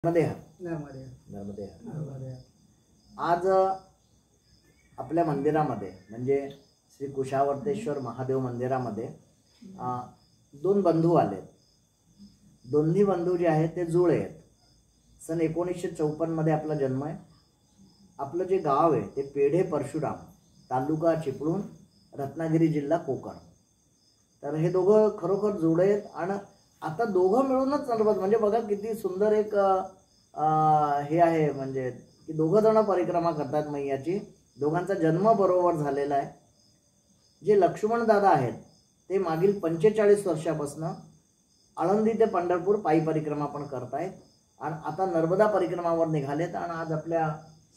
नर्मदे आज आपल्या मंदिरामध्ये म्हणजे श्री कुशावर्तेश्वर महादेव मंदिरामध्ये दोन बंधू आले। दोन्ही बंधू जे आहेत ते जुळे आहेत। सन 1954 मध्ये आपला जन्म आहे। आपलं जे गाव आहे ते पेढे परशुराम, तालुका चिपळूण, रत्नागिरी जिल्हा कोकण। तर हे दोघं खरोखर जुळे आहेत आणि आता दोघं मिळूनच नर्मदा म्हणजे बघा किती सुंदर एक हे आहे, म्हणजे की दोघं जण परिक्रमा करतात मैयाची। दोघांचा जन्म बरोबर झालेला आहे। जे लक्ष्मण दादा आहेत ते मागील 45 वर्षापासून आळंदी ते पंढरपूर पायी परिक्रमा पण करतायत आणि आता नर्मदा परिक्रमावर निघालेत आणि आज आपल्या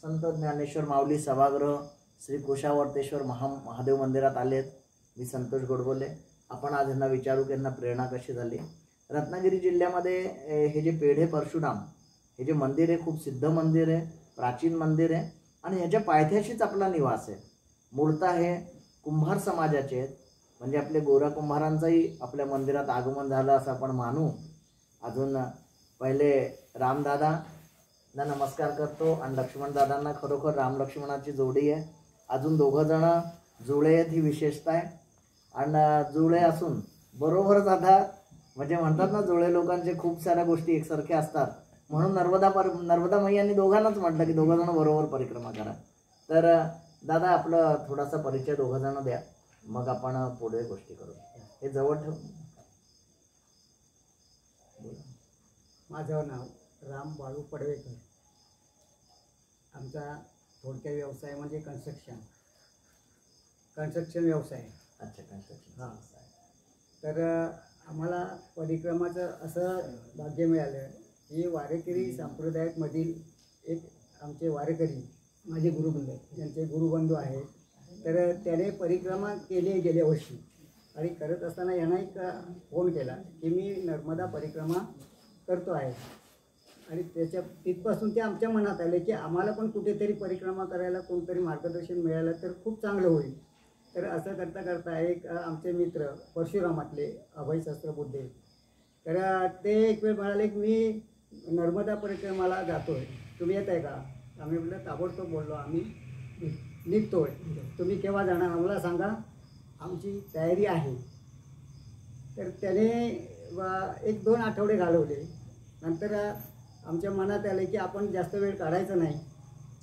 संत ज्ञानेश्वर माऊली सभागृह श्री कुशावर्तेश्वर महादेव मंदिरात आलेत। मी संतोष गोडबोले। आपण आज यांना विचारू की यांना प्रेरणा कशी झाली। रत्नागिरी जिल्ह्यामध्ये हे जे पेढे परशुराम हे जे मंदिर आहे खूप सिद्ध मंदिर आहे, प्राचीन मंदिर आहे आणि ह्याच्या पायथ्याशीच आपला निवास आहे। मूळतः हे कुंभार समाजाचे आहेत, म्हणजे आपले गोरा कुंभारांचाही आपल्या मंदिरात आगमन झालं असं आपण मानू। अजून पहिले रामदादांना नमस्कार करतो आणि लक्ष्मण दादांना खरोखर राम लक्ष्मणाची जोडी आहे। अजून दोघं जण जुळे आहेत ही विशेषता आहे आणि जुळे असून बरोबरच आता म्हणजे म्हणतात ना जुळे लोकांचे खूप साऱ्या गोष्टी एकसारख्या असतात, म्हणून नर्मदा मैयांनी दोघांनाच म्हटलं की दोघं जण बरोबर परिक्रमा करा। तर दादा आपलं थोडासा परिचय दोघं जण द्या, मग आपण पुढे गोष्टी करू। हे जवळ ठेव। माझं नाव राम बाळू पडवेकर। आमचा थोडक्या व्यवसाय म्हणजे कन्स्ट्रक्शन व्यवसाय। अच्छा, कन्स्ट्रक्शन। हां, तर आम्हाला परिक्रमाचं असं भाग्य मिळालं की वारेकरी संप्रदायामधील एक आमचे वारेकरी माझे गुरुबंधू, ज्यांचे गुरुबंधू आहेत, तर त्याने परिक्रमा केली गेल्या वर्षी आणि करत असताना यांना एक फोन केला की मी नर्मदा परिक्रमा करतो आहे आणि तिथपासून ते आमच्या मनात आले की आम्हाला पण कुठेतरी परिक्रमा करायला कोणतरी मार्गदर्शन मिळालं तर खूप चांगलं होईल। तर असं करता करता एक आमचे मित्र परशुरामातले अभय सहस्त्रबुद्धे, तर ते एक वेळ म्हणाले की मी नर्मदा परिक्रमाला जातो आहे, तुम्ही येत आहे का? आम्ही म्हटलं ताबडतोब बोललो आम्ही निघतो आहे, तुम्ही केव्हा जाणार आम्हाला सांगा, आमची तयारी आहे। तर त्याने 1-2 आठवडे घालवले। नंतर आमच्या मनात आले की आपण जास्त वेळ काढायचा नाही,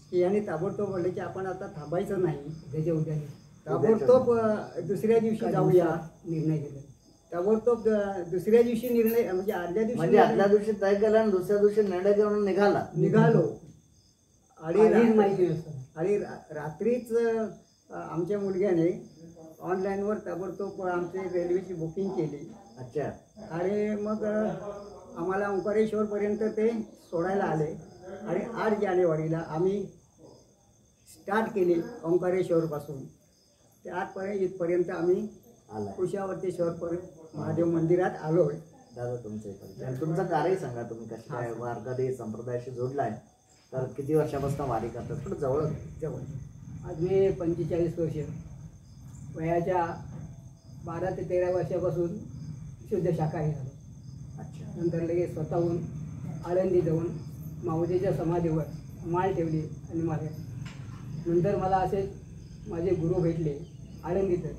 की याने ताबडतोब बोलले की आपण आता थांबायचं नाही, त्याच्या उद्या ताबडतोब दुसऱ्या दिवशी जाऊया, निर्णय घेतला। ताबडतोब दुसऱ्या दिवशी निर्णय म्हणजे आदल्या दिवशी तय केला आणि दुसऱ्या दिवशी निर्णय घेऊन निघालो आणि रात्रीच आमच्या मुलग्याने ऑनलाईनवर ताबडतोब आमची रेल्वेची बुकिंग केली। अच्छा। आणि मग आम्हाला ओंकारेश्वरपर्यंत ते सोडायला आले आणि 8 जानेवारीला आम्ही स्टार्ट केली ओंकारेश्वरपासून ते इथपर्यंत आम्ही कुशावर्तेश्वर महादेव मंदिरात आलो आहे। दादा तुमचं कार्य सांगा, तुम्ही कशी काय वारकरी संप्रदायाशी जोडलाय, तर किती वर्षापासून वारी करतात? थोडं जवळ आज मी 45 वर्ष वयाच्या 12 ते 13 वर्षापासून शुद्ध शाकाहारी झालो। अच्छा। नंतर लगेच स्वतःहून आळंदी जाऊन माऊलीच्या समाधीवर माळ ठेवली आणि मागे नंतर मला असे माझे गुरु भेटले आळंदीतच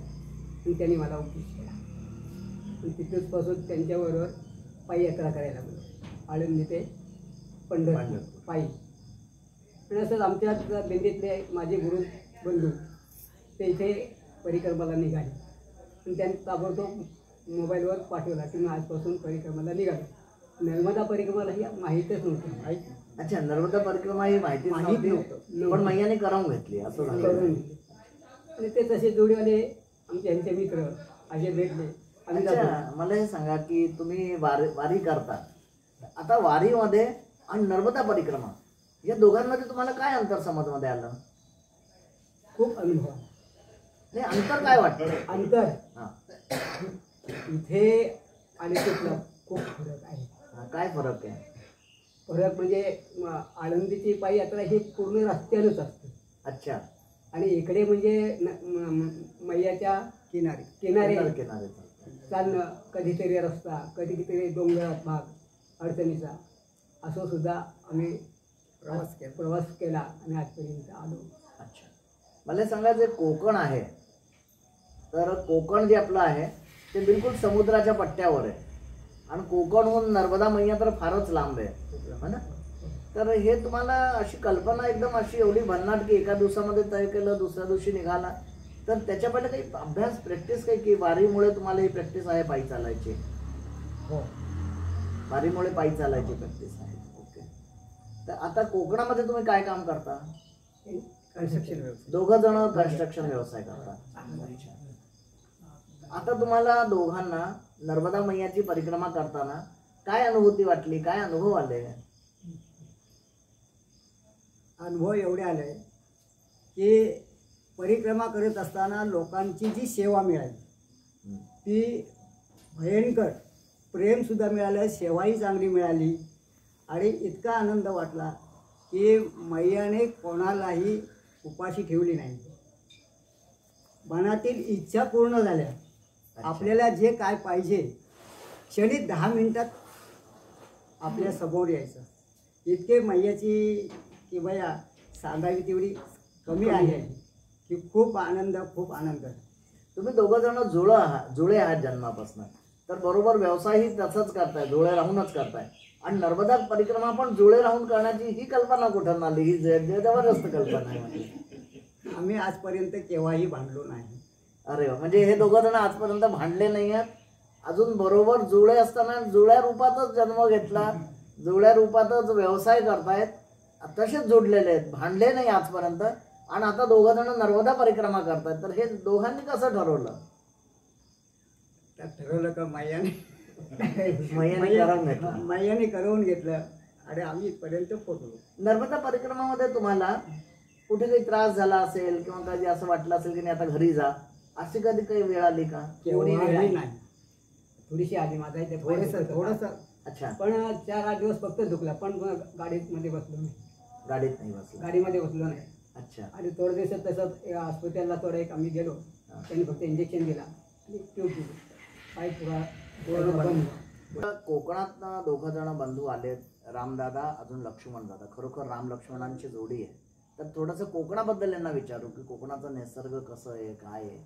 आणि त्यांनी मला उपदेश केला आणि तिथपासून त्यांच्याबरोबर पायी यात्रा करायला लागलो, आळंदी ते पंढरपूर पायी। आणि असंच आमच्या दिंडीतले माझे गुरु बंधू ते इथे परिक्रमाला निघाले आणि त्यांनी ताबडतोब मोबाईलवर पाठवला की मी आजपासून परिक्रमाला निघालो। नर्मदा परिक्रमाला ही माहीतच नव्हती। अच्छा, नर्मदा परिक्रमा ही माहिती नव्हती, पण मैयाने करून घेतली असं करून आणि ते तसे जोडीवाले आमचे यांचे मित्र असे भेटले। अच्छा, मला हे सांगा की तुम्ही वारी करता, आता वारीमध्ये आणि नर्मदा परिक्रमा या दोघांमध्ये तुम्हाला काय अंतर समजमध्ये आलं? खूप अनुभव नाही, अंतर काय वाटतं? अंतर इथे आणि तिथला खूप फरक आहे। काय फरक आहे? फरक म्हणजे आळंदीची पायी यात्रा ही पूर्ण रस्त्यानंच असते। अच्छा। आणि इकडे म्हणजे मैयाच्या किनारे चालणं, कधीतरी रस्ता, कधीतरी डोंगरात भाग अडचणीचा, असं सुद्धा आम्ही प्रवास केला आणि आजपर्यंत आलो. अच्छा, मला सांगा, जे कोकण आहे, तर कोकण जे आपलं आहे ते बिलकुल समुद्राच्या पट्ट्यावर आहे आणि कोकणहून नर्मदा मैया तर फारच लांब आहे, है ना? तर हे तुम्हाला अशी कल्पना एकदम अशी एवढी भन्नाट की एका दिवसामध्ये तय केलं, दुसऱ्या दिवशी निघाला, तर त्याच्या पहिले काही अभ्यास प्रॅक्टिस काही की वारीमुळे तुम्हाला ही प्रॅक्टिस आहे पायी चालायची? हो, वारीमुळे पायी चालायची प्रॅक्टिस आहे. ओके. तर आता कोकणामध्ये तुम्ही काय काम करता? कन्स्ट्रक्शन व्यवस्था. दोघं जण कन्स्ट्रक्शन व्यवसाय करता. अच्छा. आता तुम्हाला दोघांना नर्मदा मैयाची परिक्रमा करताना काय अनुभूती वाटली, काय अनुभव आले? अनुभव एवढे आले की परिक्रमा करत असताना लोकांची जी सेवा मिळाली ती भयंकर, प्रेमसुद्धा मिळालं, सेवाही चांगली मिळाली आणि इतका आनंद वाटला की मैयाने कोणालाही उपाशी ठेवली नाही. मनातील इच्छा पूर्ण झाल्या. आपल्याला जे काय पाहिजे क्षणी 10 मिनिटात आपल्या समोर यायचं. इतके मैयाची की बया सांगावी तेवढी कमी आहे की खूप आनंद, खूप आनंद. तुम्ही दोघं जण जुळे आहात जन्मापासून, तर बरोबर व्यवसायही तसंच करताय, जुळे राहूनच करताय. आणि नर्मदा परिक्रमा पण जुळे राहून करण्याची ही कल्पना कुठं आली? ही जबरदस्त कल्पना आहे. म्हणजे आम्ही आजपर्यंत केव्हाही भांडलो नाही. अरे वा, म्हणजे हे दोघं जण आजपर्यंत भांडले नाही आहेत, अजून बरोबर जुळे असताना जुळ्या रूपातच जन्म घेतला, जुळ्या रूपातच व्यवसाय करतायत, तसेच जोडलेले आहेत, भांडले नाही आजपर्यंत. आणि आता दोघं जण नर्मदा परिक्रमा करतायत, तर हे दोघांनी कसं ठरवलं? त्यात ठरवलं का मैयाने मैयाने करवून घेतलं आणि आम्ही इथपर्यंत पोहोचलो. नर्मदा परिक्रमामध्ये तुम्हाला कुठे काही त्रास झाला असेल किंवा कधी असं वाटलं असेल की नाही आता घरी जा, अशी कधी काही वेळ आली का? केव्हाही नाही. थोडीशी आली, माझा इथे थोडंसं. अच्छा. पण 4-8 दिवस फक्त दुखला, पण गाडीमध्ये बसलो नाही. गाडीत नाही बसला? गाडीमध्ये बसलो नाही. अच्छा. आणि थोड्या दिवसात तसंच हॉस्पिटलला थोडं एक आम्ही गेलो, त्यांनी फक्त इंजेक्शन दिला आणि ट्यूब दिली, पाय पूर्ण बंद. कोकणात दोघं जण बंधू आलेत, रामदादा अजून लक्ष्मण दादा, खरोखर राम लक्ष्मणांची जोडी आहे. तर थोडंसं कोकणाबद्दल यांना विचारू की कोकणाचा निसर्ग कसं आहे, काय आहे.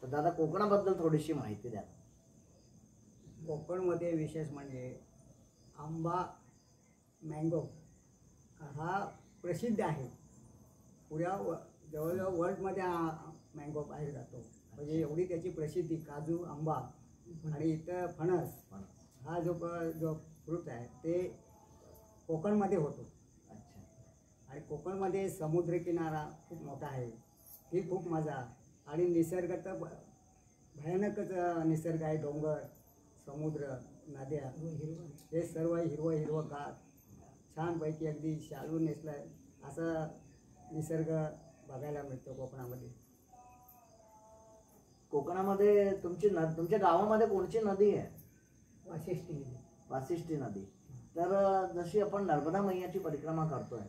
तर दादा, कोकणाबद्दल थोडीशी माहिती द्या. कोकणमध्ये विशेष म्हणजे आंबा, मँगो हा प्रसिद्ध आहे. पुऱ्या जवळजवळ वर्ल्डमध्ये मँगो बाहेर जातो, म्हणजे एवढी त्याची प्रसिद्धी. काजू, आंबा आणि इथं फणस हा जो फ्रूट आहे ते कोकणमध्ये होतो. अच्छा. आणि कोकणमध्ये समुद्रकिनारा खूप मोठा आहे, ही खूप मजा. आणि निसर्ग तर भयानकच निसर्ग आहे. डोंगर, समुद्र, नद्या, हे सर्व हिरवं छानपैकी अगदी शालू नेसलाय असा निसर्ग बघायला मिळतो कोकणामध्ये. कोकणामध्ये तुमच्या गावामध्ये कोणची नदी आहे? वाशिष्ठी नदी. तर जशी आपण नर्मदा मैयाची परिक्रमा करतोय,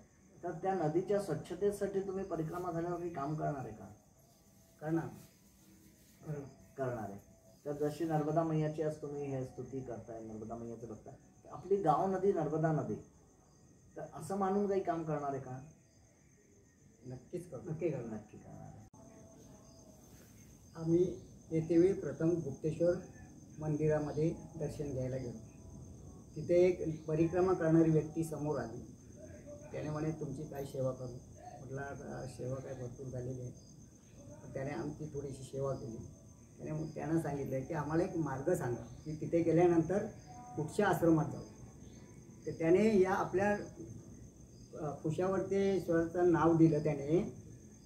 तर त्या नदीच्या स्वच्छतेसाठी तुम्ही परिक्रमा झाल्यावर काम करणार आहे का? करणार आहे. तर जशी नर्मदा मैयाची आज तुम्ही हे स्तुती करताय, नर्मदा मैयाचं बघताय, आपली गाव नदी नर्मदा नदी, तर असं मानून काही काम करणार आहे का? नक्की करणार आहे. आम्ही येतेवेळी प्रथम गुप्तेश्वर मंदिरामध्ये दर्शन घ्यायला गेलो. तिथे एक परिक्रमा करणारी व्यक्ती समोर आली. त्याने म्हणे, तुमची काय सेवा करू? म्हटलं, सेवा काय भरपूर झालेली आहे. त्याने आमची थोडीशी सेवा केली. त्यानं सांगितलं की आम्हाला एक मार्ग सांगा की तिथे गेल्यानंतर कुठच्या आश्रमात जाऊ. तर त्याने या आपल्या कुशावर्तेश्वराचं नाव दिलं त्याने,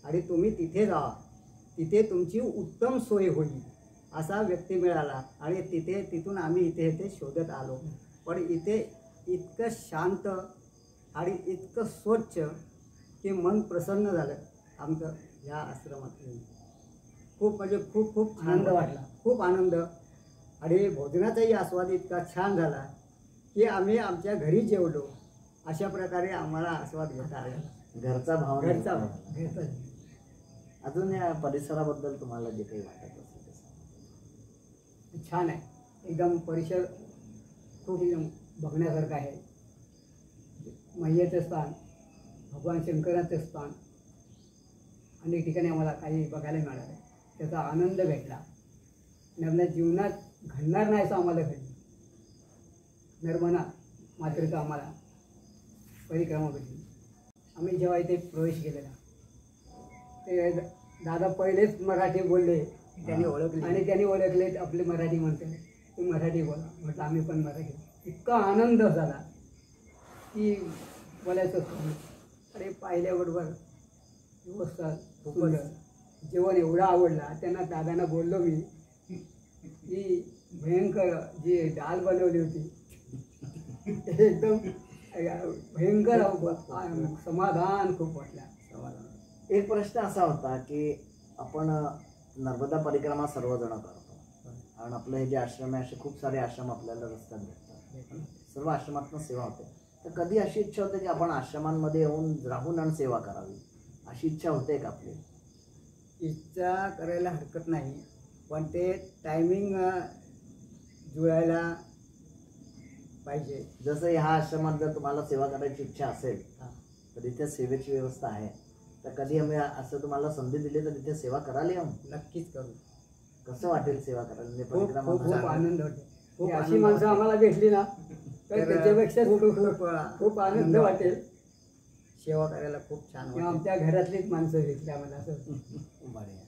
आणि तुम्ही तिथे जावा, तिथे तुमची उत्तम सोय होईल असा व्यक्ती मिळाला. आणि तिथून आम्ही इथे शोधत आलो. पण इथे इतकं शांत आणि इतकं स्वच्छ की मन प्रसन्न झालं आमचं ह्या आश्रमात. खूप म्हणजे खूप खूप आनंद वाटला, खूप आनंद. आणि भोजनाचाही आस्वाद इतका छान झाला की आम्ही आमच्या घरी जेवलो अशा प्रकारे आम्हाला आस्वाद घेता आला. घरचा भाव. घरचा. अजून या परिसराबद्दल तुम्हाला जे काही वाटत असेल ते छान आहे. एकदम परिसर खूप बघण्यासारखा आहे. मैयाचं स्थान, भगवान शंकराचं स्थान अनेक ठिकाणी आम्हाला काही बघायला मिळालं. त्याचा आनंद भेटला आणि आपल्या जीवनात घडणार नाही असं आम्हाला घडलं. नर्मदा मातृका आम्हाला परिक्रमा भेटली. आम्ही जेव्हा इथे प्रवेश केलेला ते दादा पहिलेच मराठी बोलले, त्यांनी ओळखले. आणि त्यांनी ओळखले आपले मराठी म्हणते, तुम्ही मराठी बोला. म्हटलं आम्ही पण मराठी. इतका आनंद झाला की बोलायचं नाही. अरे पाहिल्याबरोबर व्यवस्था खूपच जेवण एवढं आवडला. त्यांना दादांना बोललो मी की भयंकर जी डाळ बनवली होती एकदम भयंकर समाधान खूप वाटलं. समाधान. एक प्रश्न असा होता की आपण नर्मदा परिक्रमा सर्वजण करतो आणि आपलं हे जे आश्रम आहे असे खूप सारे आश्रम आपल्याला रस्त्यात भेटतात. सर्व आश्रमातनं सेवा होते. तर कधी अशी इच्छा होते की आपण आश्रमांमध्ये येऊन राहून आणि सेवा करावी, अशी इच्छा होते का आपली? इच्छा करायला हरकत नाही, पण ते टायमिंग जुळायला पाहिजे. जसं ह्या आश्रमात जर तुम्हाला सेवा करायची इच्छा असेल हां, तर इथे सेवेची व्यवस्था आहे. तर कधी आम्ही असं तुम्हाला संधी दिली तर तिथे सेवा करायला येऊ? नक्कीच करू. कसं वाटेल सेवा करायला? म्हणजे खूप परिक्रमा खूप चालू. आनंद होतो. खूप अशी आनंद माणसं वाटेल. आम्हाला भेटली ना तर तर त्याच्यापेक्षा खूप- खूप खूप- खूप आनंद वाटेल. सेवा करायला खूप छान किंवा वाटतं. आमच्या घरातलीच माणसं भेटली आम्हाला असं. बढिया.